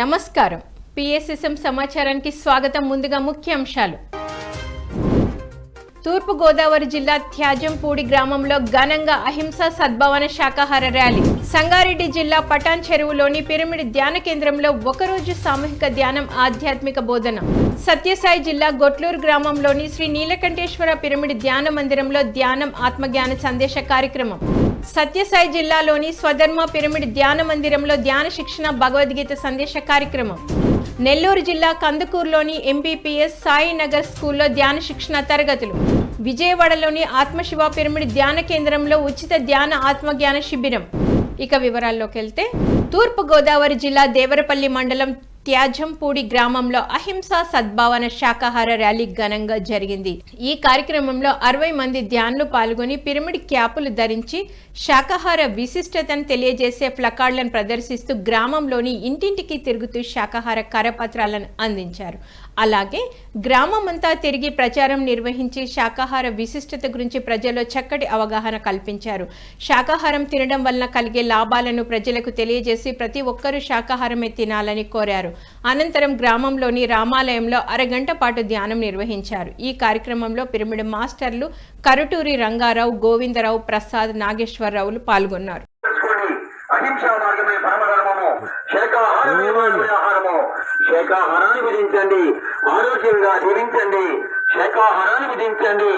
నమస్కారం. పిఎస్ఎస్ఎం సమాచారానికి స్వాగతం. ముందుగా ముఖ్యాంశాలు. తూర్పు గోదావరి జిల్లా త్యాజంపూడి గ్రామంలో ఘనంగా అహింస సద్భావన శాకాహార ర్యాలీ. సంగారెడ్డి జిల్లా పటాన్ చెరువులోని పిరమిడ్ ధ్యాన కేంద్రంలో ఒకరోజు సామూహిక ధ్యానం, ఆధ్యాత్మిక బోధన. సత్యసాయి జిల్లా గొట్లూరు గ్రామంలోని శ్రీ నీలకంఠేశ్వర పిరమిడ్ ధ్యాన మందిరంలో ధ్యానం, ఆత్మజ్ఞాన సందేశ కార్యక్రమం. సత్యసాయి జిల్లాలోని స్వధర్మ పిరమిడ్ ధ్యాన మందిరంలో ధ్యాన శిక్షణ, భగవద్గీత సందేశ కార్యక్రమం. నెల్లూరు జిల్లా కందుకూరులోని ఎంపీపీఎస్ సాయినగర్ స్కూల్లో ధ్యాన శిక్షణ తరగతులు. విజయవాడలోని ఆత్మశివ పిరమిడ్ ధ్యాన కేంద్రంలో ఉచిత ధ్యాన ఆత్మజ్ఞాన శిబిరం. ఇక వివరాల్లోకి వెళ్తే, తూర్పు గోదావరి జిల్లా దేవరపల్లి మండలం త్యాజంపూడి గ్రామంలో అహింస సద్భావన శాకాహార ర్యాలీ ఘనంగా జరిగింది. ఈ కార్యక్రమంలో 60 మంది ధ్యానులు పాల్గొని పిరమిడ్ క్యాపులు ధరించి శాకాహార విశిష్టతను తెలియజేసే ప్లకార్డులను ప్రదర్శిస్తూ గ్రామంలోని ఇంటింటికి తిరుగుతూ శాకాహార కరపత్రాలను అందించారు. అలాగే గ్రామమంతా తిరిగి ప్రచారం నిర్వహించి శాకాహార విశిష్టత గురించి ప్రజల్లో చక్కటి అవగాహన కల్పించారు. శాకాహారం తినడం వలన కలిగే లాభాలను ప్రజలకు తెలియజేసి ప్రతి ఒక్కరూ శాకాహారమే తినాలని కోరారు. అనంతరం గ్రామంలోని రామాలయంలో అరగంట పాటు ధ్యానం నిర్వహించారు. ఈ కార్యక్రమంలో పిరమిడ్ మాస్టర్లు కరుటూరి రంగారావు, గోవిందరావు, ప్రసాద్, నాగేశ్వరరావులు పాల్గొన్నారు. అహింసా మార్గమే పరమధర్మము, శాకాహారాన్ని విధించండి, ఆరోగ్యంగా జీవించండి. శాకాహారాన్ని విధించండి,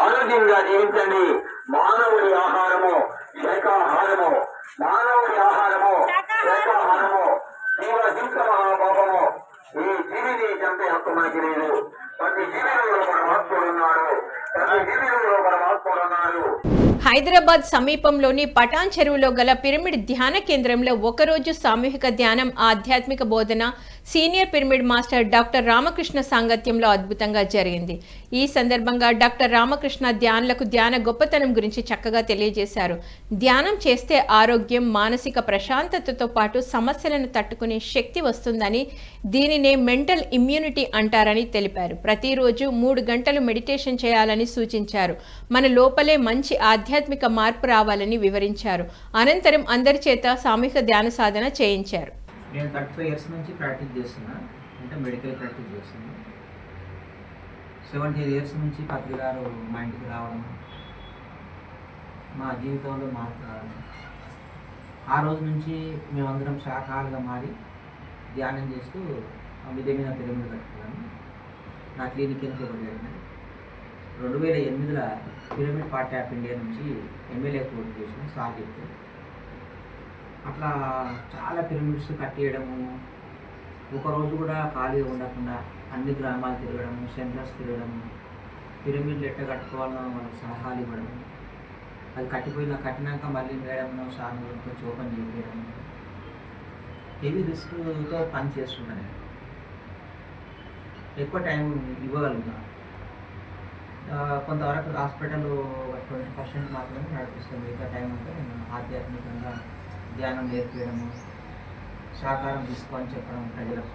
ఆరోగ్యంగా జీవించండి. మానవుడి ఆహారము శాకాహారము, మానవుడి ఆహారము శాకాహారము. జీవహింస మహాపాపము. ఈ జీవిని చంపే హక్కు మనకి లేదు. ప్రతి జీవిలో పరమాత్ముడున్నాడు, ప్రతి జీవిలో పరమాత్ముడున్నాడు. హైదరాబాద్ సమీపంలోని పటాన్ చెరువులో గల పిరమిడ్ ధ్యాన కేంద్రంలో ఒకరోజు సామూహిక ధ్యానం, ఆధ్యాత్మిక బోధన senior pyramid master doctor Ramakrishna సాంగత్యంలో అద్భుతంగా జరిగింది. ఈ సందర్భంగా డాక్టర్ రామకృష్ణ ధ్యానులకు ధ్యాన గొప్పతనం గురించి చక్కగా తెలియజేశారు. ధ్యానం చేస్తే ఆరోగ్యం, మానసిక ప్రశాంతతతో పాటు సమస్యలను తట్టుకునే శక్తి వస్తుందని, దీనినే మెంటల్ ఇమ్యూనిటీ అంటారని తెలిపారు. ప్రతిరోజు 3 గంటలు మెడిటేషన్ చేయాలని సూచించారు. మన లోపలే మంచి ఆధ్యాత్మిక మార్పు రావాలని వివరించారు. అనంతరం అందరి చేత సామూహిక ధ్యాన సాధన చేయించారు. నేను 35 ఇయర్స్ నుంచి ప్రాక్టీస్ చేస్తున్నా, అంటే మెడికల్ ప్రాక్టీస్ చేస్తున్నా. 70 ఇయర్స్ నుంచి పత్రి గారు మా ఇంటికి రావడం, మా జీవితంలో మార్పు రావడం, ఆ రోజు నుంచి మేమందరం శాఖాలుగా మారి ధ్యానం చేస్తూ మిద్దె మీద పిరమిడ్ కట్టుకున్నాను. నా క్లినిక్ ఎన్నుకోబడింది. 2008లో పిరమిడ్ పార్టీ ఆఫ్ ఇండియా నుంచి ఎమ్మెల్యే పోటీ చేసిన సాగిస్తూ అట్లా చాలా పిరమిడ్స్ కట్టేయడము, ఒకరోజు కూడా ఖాళీగా ఉండకుండా అన్ని గ్రామాలు తిరగడము, సెంటర్స్ తిరగడము, పిరమిడ్లు ఎట్లా కట్టుకోవాలనో వాళ్ళకి సలహాలు ఇవ్వడం, అది కట్టినాక మళ్ళీ వేయడము, సార్లతో ఓపెన్ చేయడం, హెవీ రిస్క్తో పని చేస్తున్నాను. ఎక్కువ టైం ఇవ్వగలుగుతాను. కొంతవరకు హాస్పిటల్ 20% మాత్రమే నడిపిస్తాను. మిగతా టైం అంటే నేను ఆధ్యాత్మికంగా ధ్యానం నేర్పించడము, సహకారం తీసుకోని చెప్పడం ప్రజలకు,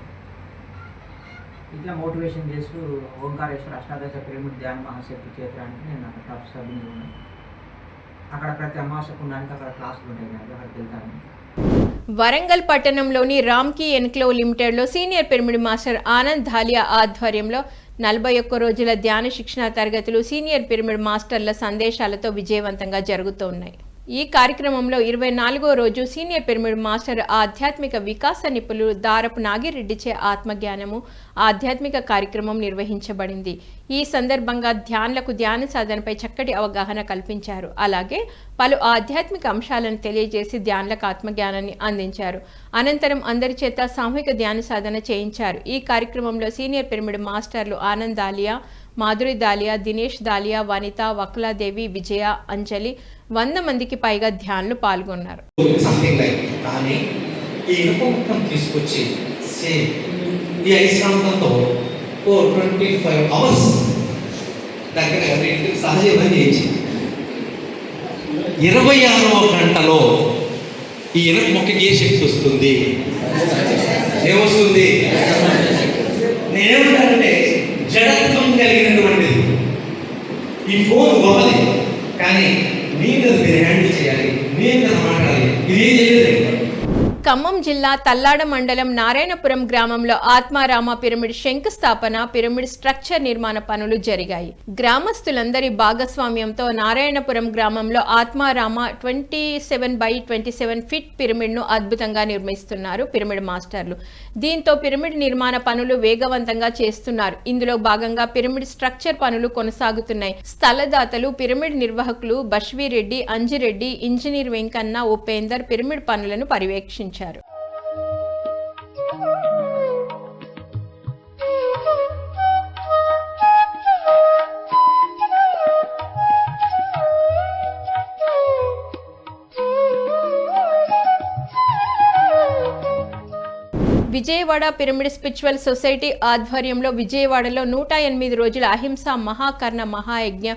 ఇట్లా మోటివేషన్ చేస్తూ ఓంకారేశ్వర అష్టాదశ పిరమిడ్ ధ్యాన మహాశక్తి క్షేత్రానికి నేను అక్కడ టాప్ సభ్యులు ఉన్నాను. అక్కడ ప్రతి అమావాస్యకు ఉన్నానికి అక్కడ క్లాసులు ఉంటాయి, అక్కడికి వెళ్తాను. వరంగల్ పట్టణంలోని రామ్కీ ఎన్క్లేవ్ లిమిటెడ్లో senior pyramid master Anand Dhalia ఆధ్వర్యంలో 41 రోజుల ధ్యాన శిక్షణ తరగతులు సీనియర్ పిరమిడ్ మాస్టర్ల సందేశాలతో విజయవంతంగా జరుగుతున్నాయి. ఈ కార్యక్రమంలో 24వ రోజు సీనియర్ పిరమిడ్ మాస్టర్ ఆధ్యాత్మిక వికాస నిపుణులు దారపు నాగిరెడ్డిచే ఆత్మజ్ఞానము, ఆధ్యాత్మిక కార్యక్రమం నిర్వహించబడింది. ఈ సందర్భంగా ధ్యానులకు ధ్యాన సాధనపై చక్కటి అవగాహన కల్పించారు. అలాగే పలు ఆధ్యాత్మిక అంశాలను తెలియజేసి ధ్యానులకు ఆత్మజ్ఞానాన్ని అందించారు. అనంతరం అందరి చేత సామూహిక ధ్యాన సాధన చేయించారు. ఈ కార్యక్రమంలో సీనియర్ పిరమిడ్ మాస్టర్లు ఆనంద్ దాలియా, మాధురి దాలియా, దినేష్ దాలియా, వనిత, వకులాదేవి, విజయ, అంజలి 100 మందికి పైగా ధ్యానులు పాల్గొన్నారు. ఈ 26వ గంటలో ఈ ఇనుప మొక్కకి ఏ శక్తి వస్తుంది? ఏమొస్తుంది? నేనేమంటానంటే జడత్వం కలిగినటువంటిది. ఈ ఫోన్ గొప్పది, కానీ మీరు హ్యాండిల్ చేయాలి, మీరు మాట్లాడాలి. ఇది ఏం చేయలేదు. ఖమ్మం జిల్లా తల్లాడ మండలం నారాయణపురం గ్రామంలో ఆత్మారామ పిరమిడ్ శంకుస్థాపన, పిరమిడ్ స్ట్రక్చర్ నిర్మాణ పనులు జరిగాయి. గ్రామస్తులందరి భాగస్వామ్యంతో నారాయణపురం గ్రామంలో ఆత్మారామ 27x27 ఫీట్ పిరమిడ్ ను అద్భుతంగా నిర్మిస్తున్నారు పిరమిడ్ మాస్టర్లు. దీంతో పిరమిడ్ నిర్మాణ పనులు వేగవంతంగా చేస్తున్నారు. ఇందులో భాగంగా పిరమిడ్ స్ట్రక్చర్ పనులు కొనసాగుతున్నాయి. స్థలదాతలు, పిరమిడ్ నిర్వాహకులు బష్వీరెడ్డి, అంజిరెడ్డి, ఇంజనీర్ వెంకన్న, ఉపేందర్ పిరమిడ్ పనులను పర్యవేక్షించారు. విజయవాడ పిరమిడ్ స్పిరిచువల్ సొసైటీ ఆధ్వర్యంలో విజయవాడలో 108 రోజుల అహింస మహాకర్ణ మహాయజ్ఞ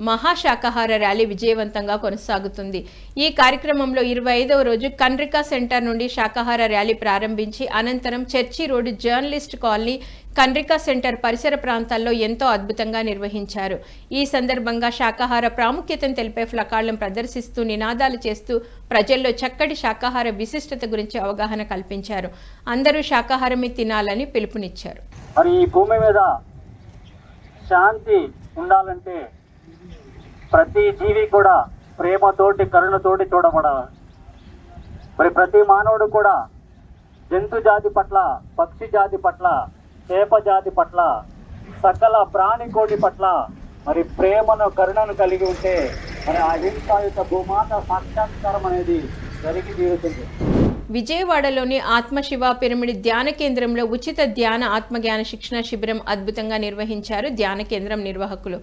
మహాశాకాహార ర్యాలీ విజయవంతంగా కొనసాగుతుంది. ఈ కార్యక్రమంలో 25వ రోజు కన్రికా సెంటర్ నుండి శాకాహార ర్యాలీ ప్రారంభించి అనంతరం చర్చి రోడ్డు, జర్నలిస్ట్ కాలనీ, కన్రికా సెంటర్ పరిసర ప్రాంతాల్లో ఎంతో అద్భుతంగా నిర్వహించారు. ఈ సందర్భంగా శాకాహార ప్రాముఖ్యతను తెలిపే ఫ్లకార్డులను ప్రదర్శిస్తూ నినాదాలు చేస్తూ ప్రజల్లో చక్కటి శాకాహార విశిష్టత గురించి అవగాహన కల్పించారు. అందరూ శాకాహారమే తినాలని పిలుపునిచ్చారు. మరి ఈ భూమి మీద శాంతి ఉండాలంటే ప్రతి జీవి కూడా ప్రేమతోటి, కరుణతోటి చూడబడాలి. మరి ప్రతి మానవుడు కూడా జంతు జాతి పట్ల, పక్షి జాతి పట్ల, చేప జాతి పట్ల, సకల ప్రాణికోటి పట్ల మరి ప్రేమను, కరుణను కలిగి ఉంటే మరి అహింసాయుత భూమాత సాక్షాత్కారం అనేది జరిగి తీరుతుంది. విజయవాడలోని ఆత్మశివ పిరమిడ్ ధ్యాన కేంద్రంలో ఉచిత ధ్యాన ఆత్మజ్ఞాన శిక్షణ శిబిరం అద్భుతంగా నిర్వహించారు ధ్యాన కేంద్రం నిర్వాహకులు.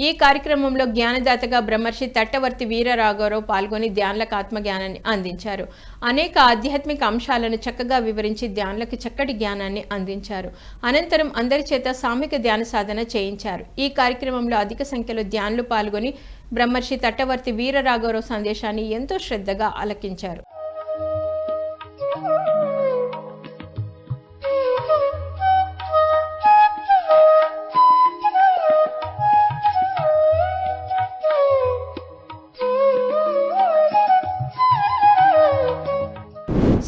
ఈ కార్యక్రమంలో జ్ఞానదాతగా బ్రహ్మర్షి తట్టవర్తి వీరరాఘవరావు పాల్గొని ధ్యానులకు ఆత్మజ్ఞానాన్ని అందించారు. అనేక ఆధ్యాత్మిక అంశాలను చక్కగా వివరించి ధ్యానులకు చక్కటి జ్ఞానాన్ని అందించారు. అనంతరం అందరి చేత సామూహిక ధ్యాన సాధన చేయించారు. ఈ కార్యక్రమంలో అధిక సంఖ్యలో ధ్యానులు పాల్గొని బ్రహ్మర్షి తట్టవర్తి వీరరాఘవరావు సందేశాన్ని ఎంతో శ్రద్ధగా ఆలకించారు.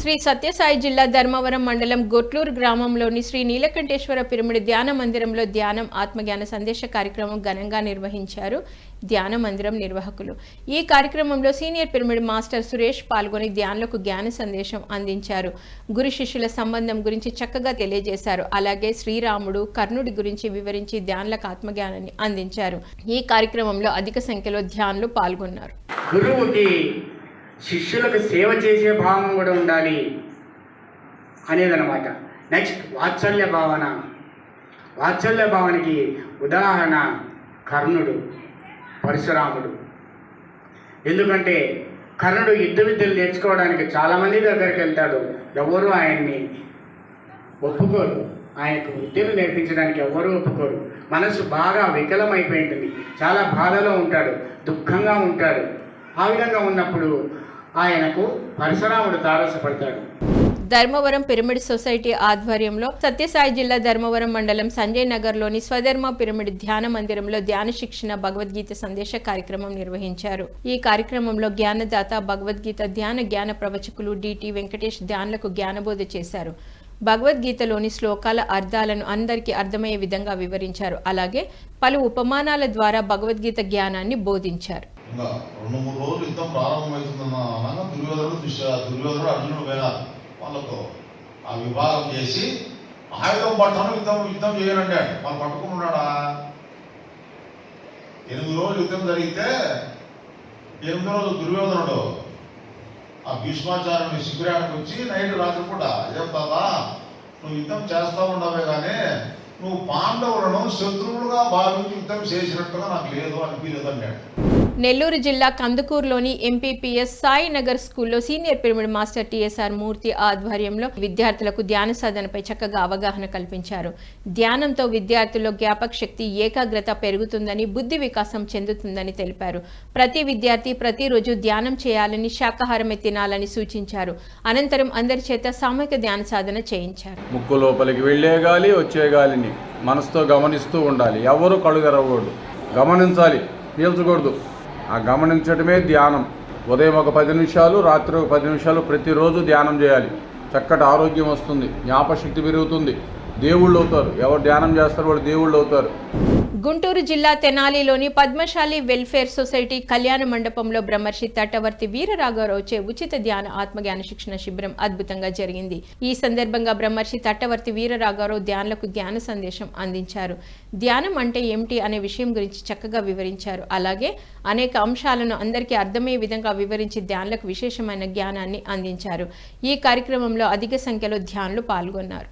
శ్రీ సత్యసాయి జిల్లా ధర్మవరం మండలం గొట్లూరు గ్రామంలోని శ్రీ నీలకంఠేశ్వర పిరమిడ్ ధ్యాన మందిరంలో ధ్యానం, ఆత్మజ్ఞాన సందేశ కార్యక్రమం ఘనంగా నిర్వహించారు ధ్యాన మందిరం నిర్వాహకులు. ఈ కార్యక్రమంలో సీనియర్ పిరమిడ్ మాస్టర్ సురేష్ పాల్గొని ధ్యానులకు జ్ఞాన సందేశం అందించారు. గురు శిష్యుల సంబంధం గురించి చక్కగా తెలియజేశారు. అలాగే శ్రీరాముడు, కర్ణుడి గురించి వివరించి ధ్యానులకు ఆత్మజ్ఞానాన్ని అందించారు. ఈ కార్యక్రమంలో అధిక సంఖ్యలో ధ్యానులు పాల్గొన్నారు. గురువుకి శిష్యులకు సేవ చేసే భావం కూడా ఉండాలి అనేదన్నమాట. నెక్స్ట్ వాత్సల్య భావన. వాత్సల్య భావనకి ఉదాహరణ కర్ణుడు, పరశురాముడు. ఎందుకంటే కర్ణుడు యుద్ధ విద్యలు నేర్చుకోవడానికి చాలామంది దగ్గరికి వెళ్తాడు, ఎవరు ఆయన్ని ఒప్పుకోరు. ఆయనకు విద్యను నేర్పించడానికి ఎవరు ఒప్పుకోరు. మనసు బాగా వికలమైపోయి ఉంటుంది, చాలా బాధలో ఉంటాడు, దుఃఖంగా ఉంటాడు. ఆ విధంగా ఉన్నప్పుడు ఆయనకు పరశురాముడు తారసపడతాడు. ధర్మవరం పిరమిడ్ సొసైటీ ఆధ్వర్యంలో సత్యసాయి జిల్లా ధర్మవరం మండలం సంజయ్ నగర్లోని స్వధర్మ పిరమిడ్ ధ్యాన మందిరంలో ధ్యాన శిక్షణ, భగవద్గీత సందేశ కార్యక్రమం నిర్వహించారు. ఈ కార్యక్రమంలో జ్ఞానదాత, భగవద్గీత జ్ఞాన ప్రవచకులు డిటి వెంకటేష్ ధ్యానులకు జ్ఞానబోధ చేశారు. భగవద్గీతలోని శ్లోకాల అర్థాలను అందరికీ అర్థమయ్యే విధంగా వివరించారు. అలాగే పలు ఉపమానాల ద్వారా భగవద్గీత జ్ఞానాన్ని బోధించారు. 2-3 రోజులు యుద్ధం ప్రారంభమవుతుందన్న దుర్యోధనుడు అర్జునుడు పోయినారు. వాళ్ళతో ఆ విభాగం చేసి ఆయుధం పట్టను యుద్ధం చేయనండి అంటే వాళ్ళు పట్టుకున్నాడా. 8 రోజులు యుద్ధం జరిగితే 8వ రోజు దుర్యోధనుడు ఆ భీష్మాచార్యుని శిబిరానికి వచ్చి నైట్ రాత్రి కూడా ఏం తాతా నువ్వు యుద్ధం చేస్తూ ఉండవే కానీ నువ్వు పాండవులను శత్రువులుగా భావించి యుద్ధం చేసినట్టుగా నాకు లేదు అనిపించలేదు అన్నాడు. నెల్లూరు జిల్లా కందుకూరులోని ఎంపీపీఎస్ సాయి నగర్ స్కూల్లో సీనియర్ పిరమిడ్ మాస్టర్ టిఎస్ఆర్ మూర్తి ఆధ్వర్యంలో విద్యార్థులకు ధ్యాన సాధనపై చక్కగా అవగాహన కల్పించారు. ధ్యానంతో విద్యార్థుల్లో జ్ఞాపక శక్తి, ఏకాగ్రత పెరుగుతుందని, బుద్ధి వికాసం చెందుతుందని తెలిపారు. ప్రతి విద్యార్థి ప్రతిరోజు ధ్యానం చేయాలని, శాకాహారమే తినాలని సూచించారు. అనంతరం అందరి చేత సామూహిక ధ్యాన సాధన చేయించారు. ముక్కు లోపలికి వెళ్ళే గాలి, వచ్చే గాలిని మనసుతో గమనిస్తూ ఉండాలి. ఎవరు కళ్ళు తెరవకూడదు, గమనించాలి, పీల్చకూడదు. ఆ గమనించడమే ధ్యానం. ఉదయం ఒక 10 నిమిషాలు, రాత్రి ఒక 10 నిమిషాలు ప్రతిరోజు ధ్యానం చేయాలి. చక్కటి ఆరోగ్యం వస్తుంది, జ్ఞాపశక్తి పెరుగుతుంది, దేవుళ్ళు అవుతారు. ఎవరు ధ్యానం చేస్తారో వాళ్ళు దేవుళ్ళు అవుతారు. గుంటూరు జిల్లా తెనాలిలోని పద్మశాలి వెల్ఫేర్ సొసైటీ కళ్యాణ మండపంలో బ్రహ్మర్షి తట్టవర్తి వీరరాఘవరావుచే ఉచిత ధ్యాన ఆత్మజ్ఞాన శిక్షణ శిబిరం అద్భుతంగా జరిగింది. ఈ సందర్భంగా బ్రహ్మర్షి తట్టవర్తి వీరరాఘవరావు ధ్యానులకు జ్ఞాన సందేశం అందించారు. ధ్యానం అంటే ఏమిటి అనే విషయం గురించి చక్కగా వివరించారు. అలాగే అనేక అంశాలను అందరికీ అర్థమయ్యే విధంగా వివరించి ధ్యానులకు విశేషమైన జ్ఞానాన్ని అందించారు. ఈ కార్యక్రమంలో అధిక సంఖ్యలో ధ్యానులు పాల్గొన్నారు.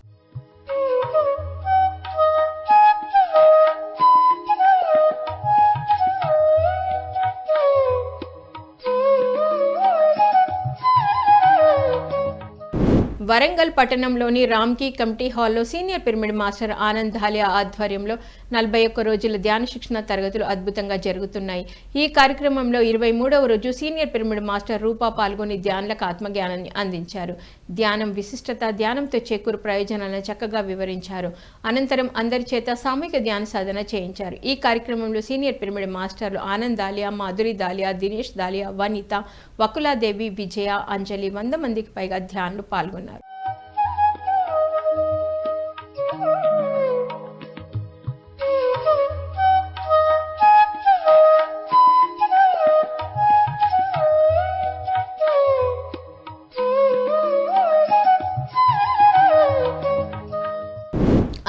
వరంగల్ పట్టణంలోని రామ్కీ కమిటీ హాల్లో senior pyramid master Anand Dhalia ఆధ్వర్యంలో 41 రోజుల ధ్యాన శిక్షణ తరగతులు అద్భుతంగా జరుగుతున్నాయి. ఈ కార్యక్రమంలో 23వ రోజు సీనియర్ పిరమిడ్ మాస్టర్ రూపా పాల్గొని ధ్యానులకు ఆత్మజ్ఞానాన్ని అందించారు. ధ్యానం విశిష్టత, ధ్యానంతో చేకూరు ప్రయోజనాలను చక్కగా వివరించారు. అనంతరం అందరి చేత సామూహిక ధ్యాన సాధన చేయించారు. ఈ కార్యక్రమంలో సీనియర్ పిరమిడ్ మాస్టర్లు ఆనంద్ ధాలియా, మాధురి ధాలియా, దినేష్ ధాలియా, వనిత, వకులాదేవి, విజయ, అంజలి 100 మందికి పైగా ధ్యానులు పాల్గొన్నారు.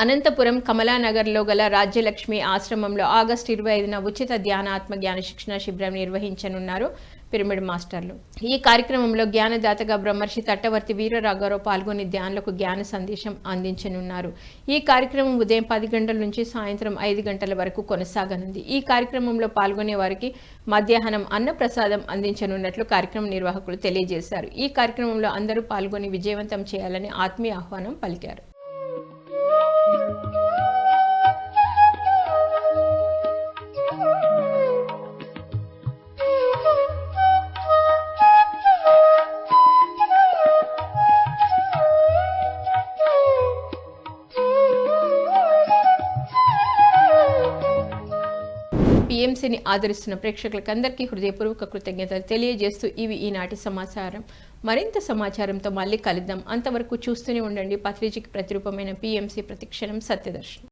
అనంతపురం కమలానగర్లో గల రాజ్యలక్ష్మి ఆశ్రమంలో ఆగస్టు 25న ఉచిత ధ్యాన ఆత్మజ్ఞాన శిక్షణ శిబిరం నిర్వహించనున్నారు పిరమిడ్ మాస్టర్లు. ఈ కార్యక్రమంలో జ్ఞానదాతగా బ్రహ్మర్షి తట్టవర్తి వీరరాఘవరావు పాల్గొని ధ్యానులకు జ్ఞాన సందేశం అందించనున్నారు. ఈ కార్యక్రమం ఉదయం 10 గంటల నుంచి సాయంత్రం 5 గంటల వరకు కొనసాగనుంది. ఈ కార్యక్రమంలో పాల్గొనే వారికి మధ్యాహ్నం అన్నప్రసాదం అందించనున్నట్లు కార్యక్రమ నిర్వాహకులు తెలియజేశారు. ఈ కార్యక్రమంలో అందరూ పాల్గొని విజయవంతం చేయాలని ఆత్మీయ ఆహ్వానం పలికారు. PMCని ఆదరిస్తున్న ప్రేక్షకులకందరికీ హృదయపూర్వక కృతజ్ఞతలు తెలియజేస్తూ ఇవి ఈనాటి సమాచారం. మరింత సమాచారంతో మళ్ళీ కలుద్దాం. అంతవరకు చూస్తూనే ఉండండి పత్రికకి ప్రతిరూపమైన PMC ప్రతిక్షణం సత్యదర్శనం.